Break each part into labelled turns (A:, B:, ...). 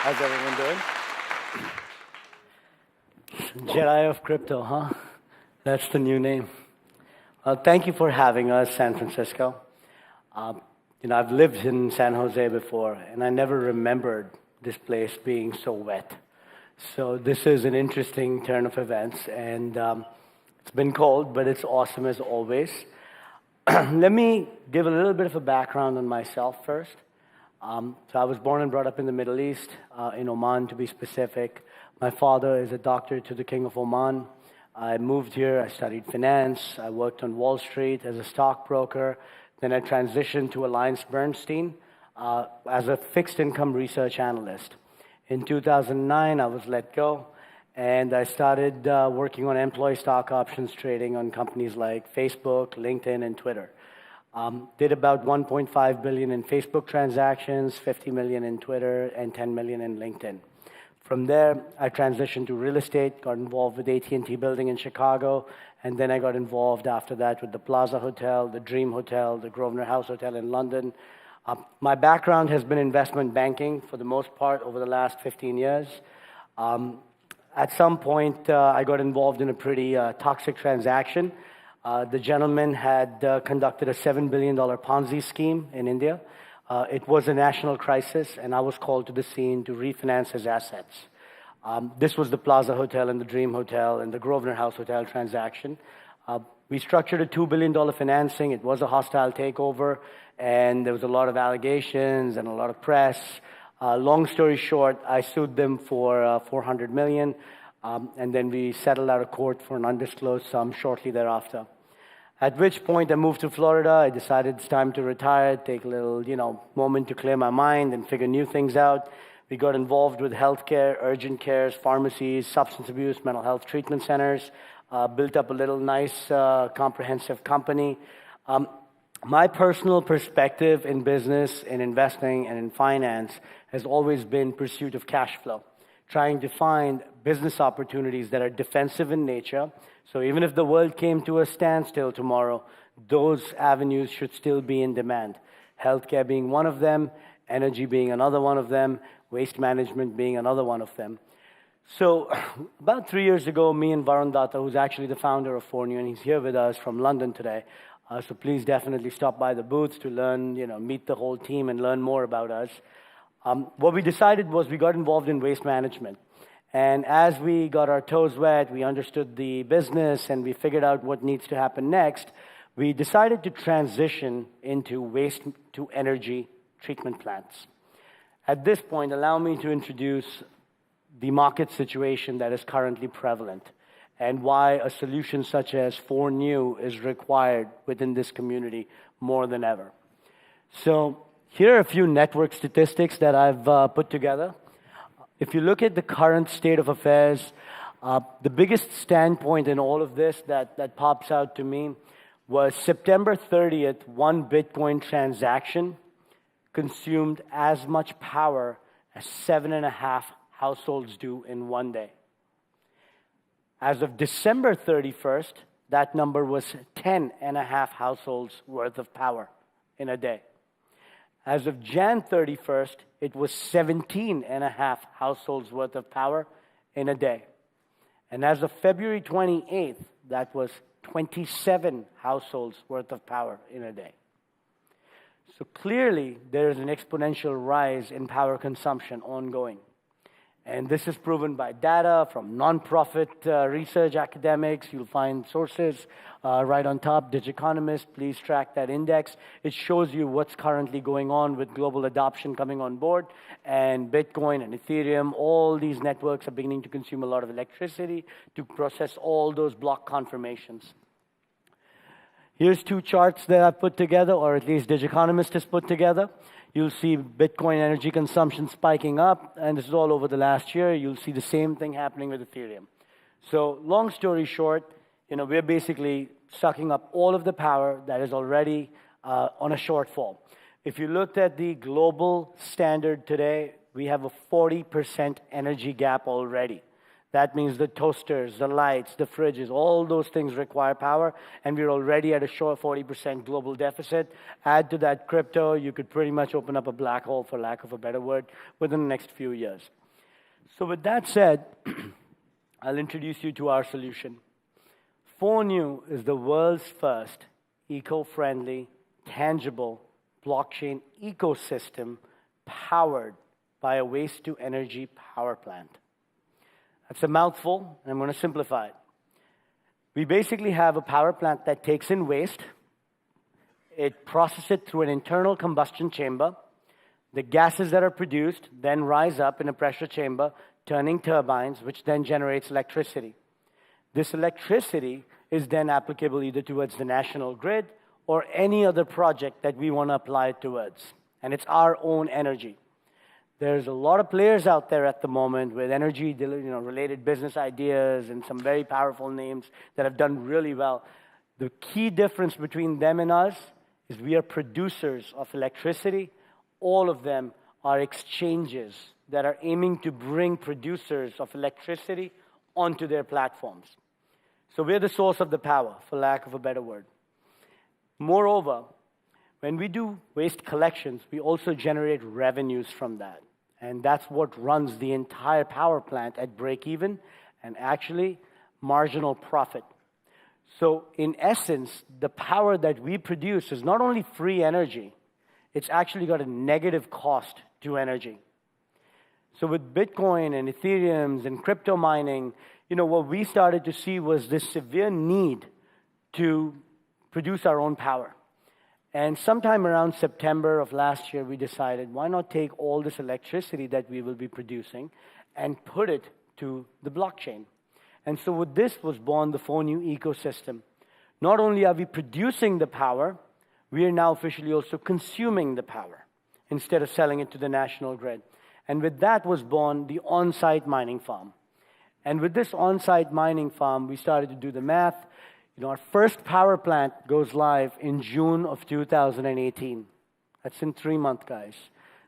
A: How's everyone doing? Jedi of Crypto, huh? That's the new name. Thank you for having us, San Francisco. I've lived in San Jose before, and I never remembered this place being so wet. So this is an interesting turn of events, and it's been cold, but it's awesome as always. Let me give a little bit of a background on myself first. So I was born and brought up in the Middle East, in Oman to be specific. My father is a doctor to the King of Oman. I moved here, I studied finance, I worked on Wall Street as a stockbroker, then I transitioned to AllianceBernstein as a fixed income research analyst. In 2009, I was let go, and I started working on employee stock options trading on companies like Facebook, LinkedIn, and Twitter. Did about 1.5 billion in Facebook transactions, 50 million in Twitter, and 10 million in LinkedIn. From there, I transitioned to real estate, got involved with AT&T building in Chicago, and then I got involved after that with the Plaza Hotel, the Dream Hotel, the Grosvenor House Hotel in London. My background has been investment banking for the most part over the last 15 years. At some point, I got involved in a pretty toxic transaction. The gentleman had conducted a $7 billion Ponzi scheme in India. It was a national crisis, and I was called to the scene to refinance his assets. This was the Plaza Hotel and the Dream Hotel and the Grosvenor House Hotel transaction. We structured a $2 billion financing. It was a hostile takeover, and there was a lot of allegations and a lot of press. Long story short, I sued them for $400 million, and then we settled out of court for an undisclosed sum shortly thereafter. At which point I moved to Florida. I decided it's time to retire, take a little, moment to clear my mind and figure new things out. We got involved with healthcare, urgent cares, pharmacies, substance abuse, mental health treatment centers, built up a little nice, comprehensive company. My personal perspective in business, in investing, and in finance has always been pursuit of cash flow, trying to find business opportunities that are defensive in nature. So even if the world came to a standstill tomorrow, those avenues should still be in demand. Healthcare being one of them, energy being another one of them, waste management being another one of them. So about 3 years ago, me and Varun Datta, who's actually the founder of Fornu, and he's here with us from London today. So please definitely stop by the booths to learn, meet the whole team and learn more about us. What we decided was we got involved in waste management. And as we got our toes wet, we understood the business, and we figured out what needs to happen next, we decided to transition into waste-to-energy treatment plants. At this point, allow me to introduce the market situation that is currently prevalent and why a solution such as Fornu is required within this community more than ever. So here are a few network statistics that I've put together. If you look at the current state of affairs, the biggest standpoint in all of this that pops out to me was September 30th, one Bitcoin transaction consumed as much power as 7.5 households do in one day. As of December 31st, that number was 10.5 households worth of power in a day. As of Jan 31st, it was 17.5 households worth of power in a day. And as of February 28th, that was 27 households worth of power in a day. So clearly, there is an exponential rise in power consumption ongoing. And this is proven by data from nonprofit research academics. You'll find sources right on top. Digiconomist, please track that index. It shows you what's currently going on with global adoption coming on board. And Bitcoin and Ethereum, all these networks are beginning to consume a lot of electricity to process all those block confirmations. Here's two charts that I've put together, or at least Digiconomist has put together. You'll see Bitcoin energy consumption spiking up, and this is all over the last year. You'll see the same thing happening with Ethereum. So long story short, we're basically sucking up all of the power that is already on a shortfall. If you looked at the global standard today, we have a 40% energy gap already. That means the toasters, the lights, the fridges, all those things require power, and we're already at a short 40% global deficit. Add to that crypto, you could pretty much open up a black hole, for lack of a better word, within the next few years. So with that said, I'll introduce you to our solution. Phonu is the world's first eco-friendly, tangible blockchain ecosystem powered by a waste-to-energy power plant. That's a mouthful, and I'm going to simplify it. We basically have a power plant that takes in waste, it processes it through an internal combustion chamber, the gases that are produced then rise up in a pressure chamber, turning turbines, which then generates electricity. This electricity is then applicable either towards the national grid or any other project that we want to apply it towards, and it's our own energy. There's a lot of players out there at the moment with energy related business ideas and some very powerful names that have done really well. The key difference between them and us is we are producers of electricity. All of them are exchanges that are aiming to bring producers of electricity onto their platforms. So we're the source of the power, for lack of a better word. Moreover, when we do waste collections, we also generate revenues from that. And that's what runs the entire power plant at break even and actually marginal profit. So in essence, the power that we produce is not only free energy, it's actually got a negative cost to energy. So with Bitcoin and Ethereum and crypto mining, what we started to see was this severe need to produce our own power. And sometime around September of last year, we decided, why not take all this electricity that we will be producing and put it to the blockchain? And so with this was born the Phonu ecosystem. Not only are we producing the power, we are now officially also consuming the power instead of selling it to the national grid. And with that was born the on-site mining farm. And with this on-site mining farm, we started to do the math. Our first power plant goes live in June of 2018. That's in 3 months, guys.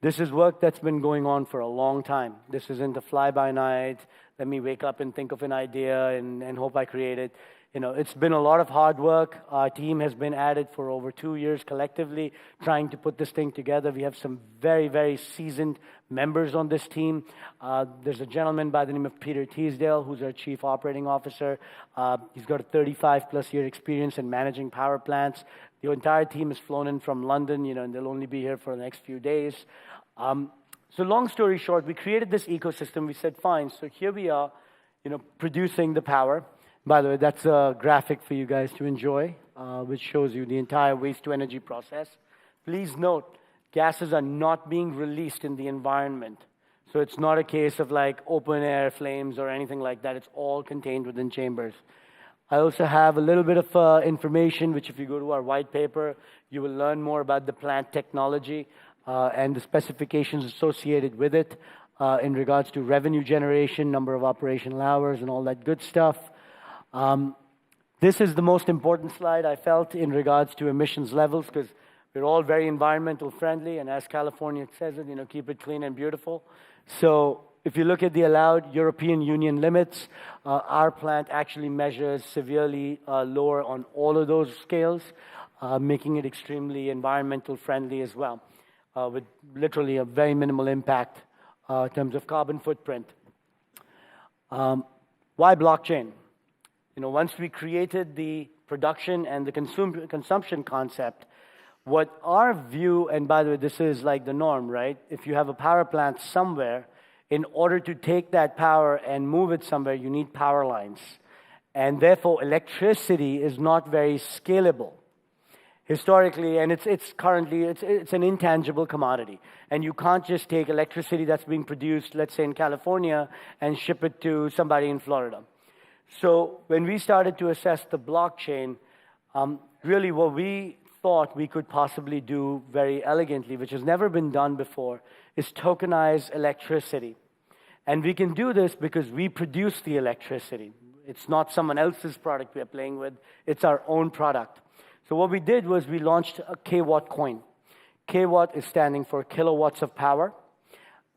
A: This is work that's been going on for a long time. This isn't a fly-by-night, let me wake up and think of an idea and hope I create it. It's been a lot of hard work. Our team has been at it for over 2 years collectively, trying to put this thing together. We have some very, very seasoned members on this team. There's a gentleman by the name of Peter Teasdale, who's our Chief Operating Officer. He's got a 35-plus year experience in managing power plants. The entire team is flown in from London, and they'll only be here for the next few days. So long story short, we created this ecosystem. We said, fine, so here we are, producing the power. By the way, that's a graphic for you guys to enjoy, which shows you the entire waste-to-energy process. Please note, gases are not being released in the environment. So it's not a case of like open-air flames or anything like that. It's all contained within chambers. I also have a little bit of information, which if you go to our white paper, you will learn more about the plant technology and the specifications associated with it in regards to revenue generation, number of operational hours, and all that good stuff. This is the most important slide I felt in regards to emissions levels, because we're all very environmental friendly, and as California says it, keep it clean and beautiful. So if you look at the allowed European Union limits, our plant actually measures severely lower on all of those scales, making it extremely environmental friendly as well, with literally a very minimal impact in terms of carbon footprint. Why blockchain? Once we created the production and the consumption concept, what our view, and by the way, this is like the norm, right? If you have a power plant somewhere, in order to take that power and move it somewhere, you need power lines. And therefore, electricity is not very scalable. Historically, and it's currently, it's an intangible commodity. And you can't just take electricity that's being produced, let's say in California, and ship it to somebody in Florida. So when we started to assess the blockchain, really what we thought we could possibly do very elegantly, which has never been done before, is tokenize electricity. And we can do this because we produce the electricity. It's not someone else's product we are playing with, it's our own product. So what we did was we launched a Kwatt coin. Kwatt is standing for kilowatts of power.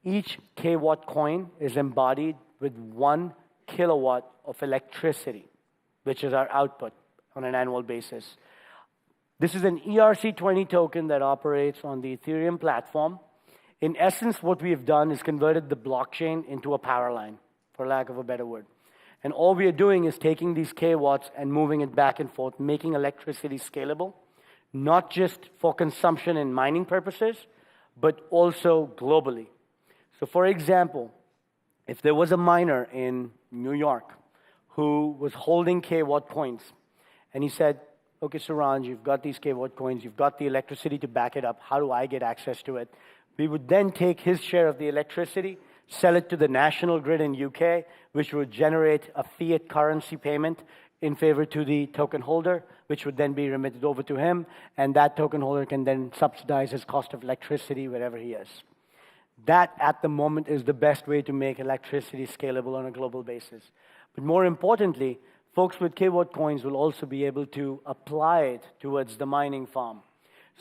A: Each Kwatt coin is embodied with 1 kilowatt of electricity, which is our output on an annual basis. This is an ERC20 token that operates on the Ethereum platform. In essence, what we have done is converted the blockchain into a power line, for lack of a better word. And all we are doing is taking these kilowatts and moving it back and forth, making electricity scalable, not just for consumption and mining purposes, but also globally. So for example, if there was a miner in New York who was holding KWatt coins, and he said, okay, Saransh, you've got these KWatt coins, you've got the electricity to back it up, how do I get access to it? We would then take his share of the electricity, sell it to the national grid in UK, which would generate a fiat currency payment in favor to the token holder, which would then be remitted over to him, and that token holder can then subsidize his cost of electricity wherever he is. That, at the moment, is the best way to make electricity scalable on a global basis. But more importantly, folks with KWatt coins will also be able to apply it towards the mining farm.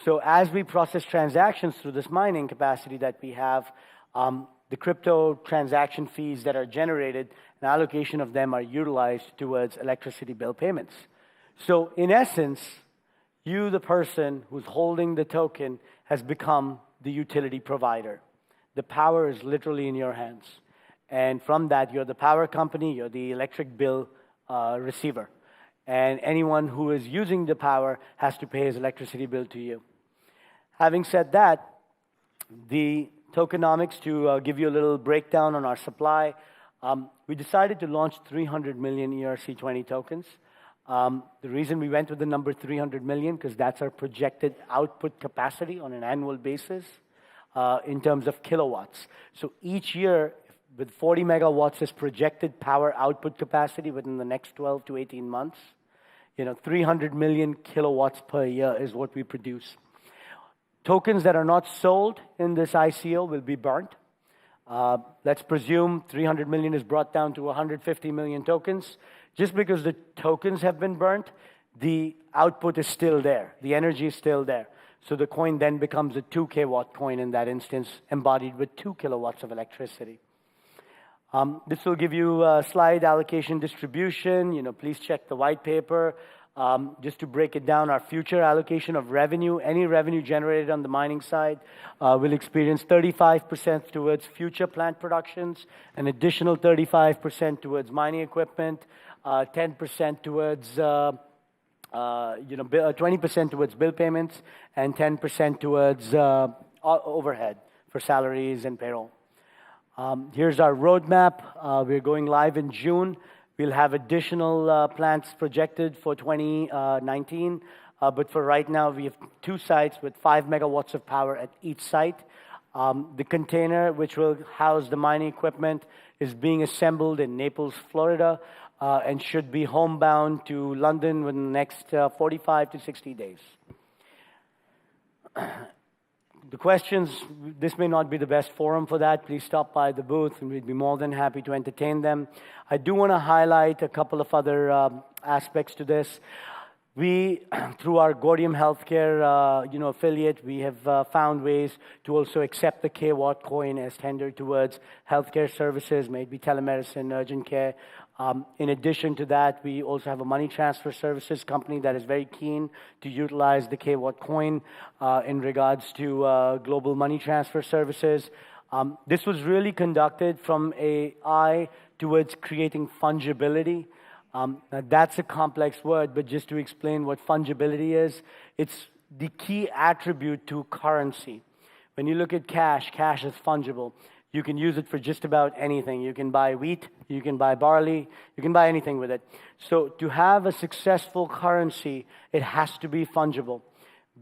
A: So as we process transactions through this mining capacity that we have, the crypto transaction fees that are generated, an allocation of them are utilized towards electricity bill payments. So in essence, you, the person who's holding the token, has become the utility provider. The power is literally in your hands. And from that, you're the power company, you're the electric bill receiver. And anyone who is using the power has to pay his electricity bill to you. Having said that, the tokenomics, to give you a little breakdown on our supply, we decided to launch 300 million ERC20 tokens. The reason we went with the number 300 million, because that's our projected output capacity on an annual basis in terms of kilowatts. So each year, with 40 megawatts as projected power output capacity within the next 12 to 18 months, 300 million kilowatts per year is what we produce. Tokens that are not sold in this ICO will be burnt. Let's presume 300 million is brought down to 150 million tokens. Just because the tokens have been burnt, the output is still there. The energy is still there. So the coin then becomes a 2 kilowatt coin in that instance, embodied with 2 kilowatts of electricity. This will give you a slide allocation distribution. Please check the white paper. Just to break it down, our future allocation of revenue, any revenue generated on the mining side, will experience 35% towards future plant productions, an additional 35% towards mining equipment, 10% towards 20% towards bill payments, and 10% towards overhead for salaries and payroll. Here's our roadmap. We're going live in June. We'll have additional plants projected for 2019. But for right now, we have 2 sites with 5 megawatts of power at each site. The container, which will house the mining equipment, is being assembled in Naples, Florida, and should be homebound to London within the next 45 to 60 days. The questions, this may not be the best forum for that. Please stop by the booth, and we'd be more than happy to entertain them. I do want to highlight a couple of other aspects to this. We, through our Gordium Healthcare affiliate, we have found ways to also accept the KWatt coin as tender towards healthcare services, maybe telemedicine, urgent care. In addition to that, we also have a money transfer services company that is very keen to utilize the KWatt coin in regards to global money transfer services. This was really conducted from an eye towards creating fungibility. Now that's a complex word, but just to explain what fungibility is, it's the key attribute to currency. When you look at cash, cash is fungible. You can use it for just about anything. You can buy wheat, you can buy barley, you can buy anything with it. So to have a successful currency, it has to be fungible.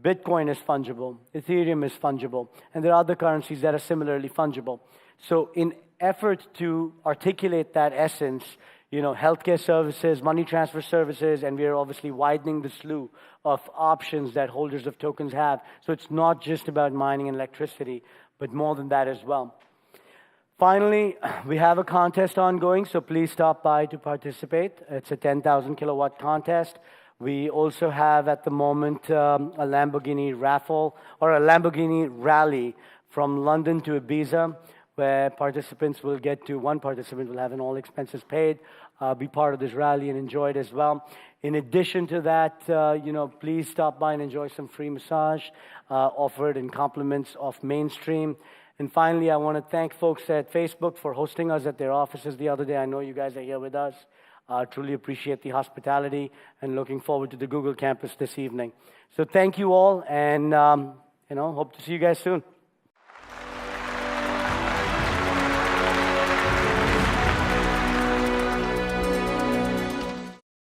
A: Bitcoin is fungible, Ethereum is fungible, and there are other currencies that are similarly fungible. So in effort to articulate that essence, healthcare services, money transfer services, and we are obviously widening the slew of options that holders of tokens have. So it's not just about mining and electricity, but more than that as well. Finally, we have a contest ongoing, so please stop by to participate. It's a 10,000 kilowatt contest. We also have at the moment a Lamborghini raffle or a Lamborghini rally from London to Ibiza. where one participant will have an all expenses paid, be part of this rally and enjoy it as well. In addition to that, please stop by and enjoy some free massage offered in compliments of Mainstream. And finally, I want to thank folks at Facebook for hosting us at their offices the other day. I know you guys are here with us. Truly appreciate the hospitality and looking forward to the Google campus this evening. So thank you all, and hope to see you guys soon.